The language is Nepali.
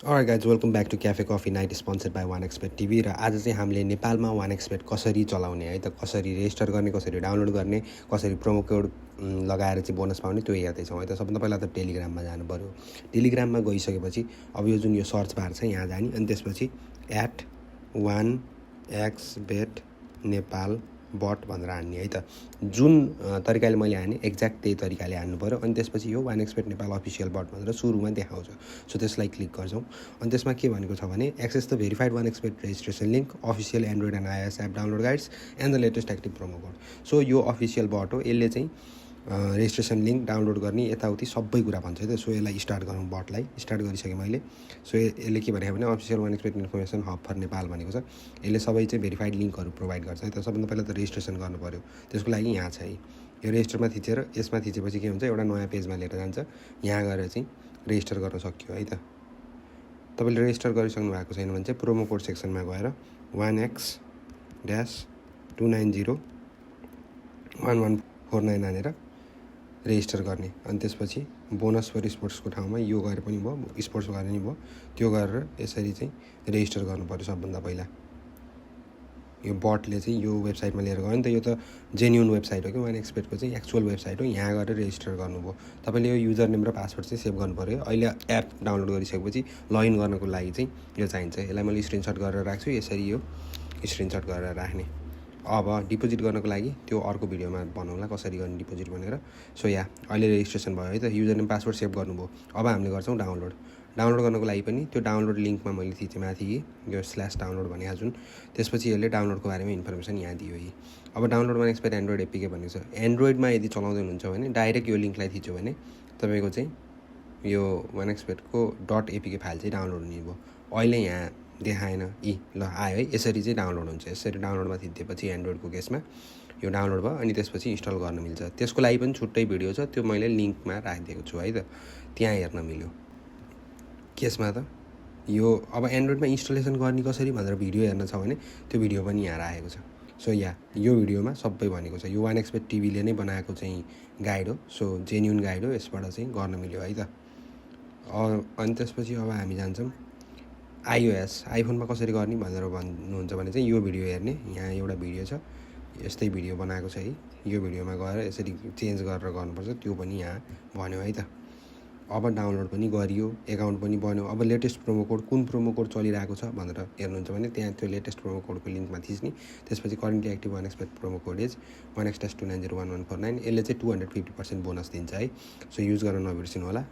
All right guys welcome back to cafe coffee night sponsored by one xbet TV. र आज चाहिँ हामीले नेपालमा वान एक्सपेट कसरी चलाउने है त, कसरी रेजिस्टर गर्ने, कसरी डाउनलोड गर्ने, कसरी प्रोमो कोड लगाएर चाहिँ बोनस पाउने त्यो हेर्दैछौँ है त। सबभन्दा पहिला त टेलिग्राममा जानु पऱ्यो। टेलिग्राममा गइसकेपछि अब यो जुन यो सर्च बार छ यहाँ जाने, अनि त्यसपछि @1xbet नेपाल बट भनेर हान्ने है त। जुन तरिकाले मैले हाने एक्ज्याक्ट त्यही तरिकाले हान्नु पऱ्यो। अनि त्यसपछि यो one expert Nepal official but भनेर सुरुमा देखाउँछ। सो त्यसलाई क्लिक गर्छौँ। अनि त्यसमा के भनेको छ भने access the verified one xbet registration link, official android and iOS app download guides and the latest active promo code. So यो अफिसियल बट हो, यसले चाहिँ रेजिस्ट्रेसन लिङ्क डाउनलोड गर्ने यताउति सबै कुरा भन्छ है त। सो यसलाई स्टार्ट गरौँ, बटलाई स्टार्ट गरिसकेँ मैले। सो यसले के भनेको भने official one xbet information hub for Nepal भनेको छ। यसले सबै चाहिँ भेरिफाइड लिङ्कहरू प्रोभाइड गर्छ है त। सबभन्दा पहिला त रेजिस्ट्रेसन गर्नु पऱ्यो, त्यसको लागि यहाँ छ है यो रेजिस्टरमा थिचेर यसमा थिचेपछि के हुन्छ, एउटा नयाँ पेजमा लिएर जान्छ। यहाँ गएर चाहिँ रेजिस्टर गर्न सक्यो है त। तपाईँले रेजिस्टर गरिसक्नु भएको छैन भने चाहिँ प्रोमो कोड सेक्सनमा गएर 1x-2901149 हानेर रेजिस्टर गर्ने। अनि त्यसपछि बोनस फर स्पोर्ट्सको ठाउँमा यो गरेर पनि भयो, स्पोर्ट्स गरेर पनि भयो, त्यो गरेर यसरी चाहिँ रेजिस्टर गर्नु पऱ्यो सबभन्दा पहिला। यो बटले चाहिँ यो वेबसाइटमा लिएर गयो नि त। यो त जेन्युन वेबसाइट हो कि वान एक्सपेटको चाहिँ एक्चुअल वेबसाइट हो। यहाँ गएर रेजिस्टर गर्नुभयो, तपाईँले यो युजर नेम र पासवर्ड चाहिँ सेभ गर्नु पऱ्यो। अहिले एप डाउनलोड गरिसकेपछि लगइन गर्नको लागि चाहिँ यो चाहिन्छ। यसलाई मैले स्क्रिनसट गरेर राख्छु, यसरी यो स्क्रिनसट गरेर राख्ने। अब डिपोजिट गर्नको लागि त्यो अर्को भिडियोमा बनाउँला कसरी गर्ने डिपोजिट भनेर। सो यहाँ अहिले रेजिस्ट्रेसन भयो है त, युजर नेम पासवर्ड सेभ गर्नुभयो। अब हामीले गर्छौँ डाउनलोड। डाउनलोड गर्नको लागि पनि त्यो डाउनलोड लिङ्कमा मैले थिचेँ माथि यो /डाउनलोड भने जुन, त्यसपछि यसले डाउनलोडको बारेमा इन्फर्मेसन यहाँ दियो है। अब download one expert Android APK भनेको छ। एन्ड्रोइडमा यदि चलाउँदै हुनुहुन्छ भने डाइरेक्ट यो लिङ्कलाई थिच्यो भने तपाईँको चाहिँ यो वान एक्सपेटको .apk फाइल चाहिँ डाउनलोड हुने भयो। अहिले यहाँ देखाएन ल आयो है। यसरी चाहिँ डाउनलोड हुन्छ। यसरी डाउनलोडमा थिचिदिएपछि एन्ड्रोइडको केसमा यो डाउनलोड भयो, अनि त्यसपछि इन्स्टल गर्न मिल्छ। त्यसको लागि पनि छुट्टै भिडियो छ, त्यो मैले लिङ्कमा राखिदिएको छु है त, त्यहाँ हेर्न मिल्यो। केसमा त यो अब एन्ड्रोइडमा इन्स्टलेसन गर्ने कसरी भनेर भिडियो हेर्न छ भने त्यो भिडियो पनि यहाँ राखेको छ। सो यहाँ यो भिडियोमा सबै भनेको छ। यो वान एक्सपेट टिभीले नै बनाएको चाहिँ गाइड हो। सो जेन्युन गाइड हो, यसबाट चाहिँ गर्न मिल्यो है त। अनि त्यसपछि अब हामी जान्छौँ iOS, आइफोनमा कसरी गर्ने भनेर भन्नुहुन्छ भने चाहिँ यो भिडियो हेर्ने। यहाँ एउटा भिडियो छ, यस्तै भिडियो बनाएको छ है। यो भिडियोमा गएर यसरी चेन्ज गरेर गर्नुपर्छ, त्यो पनि यहाँ भन्यो है त। अब डाउनलोड पनि गरियो, एकाउन्ट पनि बन्यो। अब लेटेस्ट प्रोमो कोड, कुन प्रोमो कोड चलिरहेको छ भनेर हेर्नुहुन्छ भने त्यहाँ त्यो लेटेस्ट प्रोमो कोडको लिङ्कमा थिच्ने। त्यसपछि currently active one expert promo code is 1x-2901149। यसले चाहिँ 250% बोनस दिन्छ है। सो युज गर्न नबिर्सिनु होला।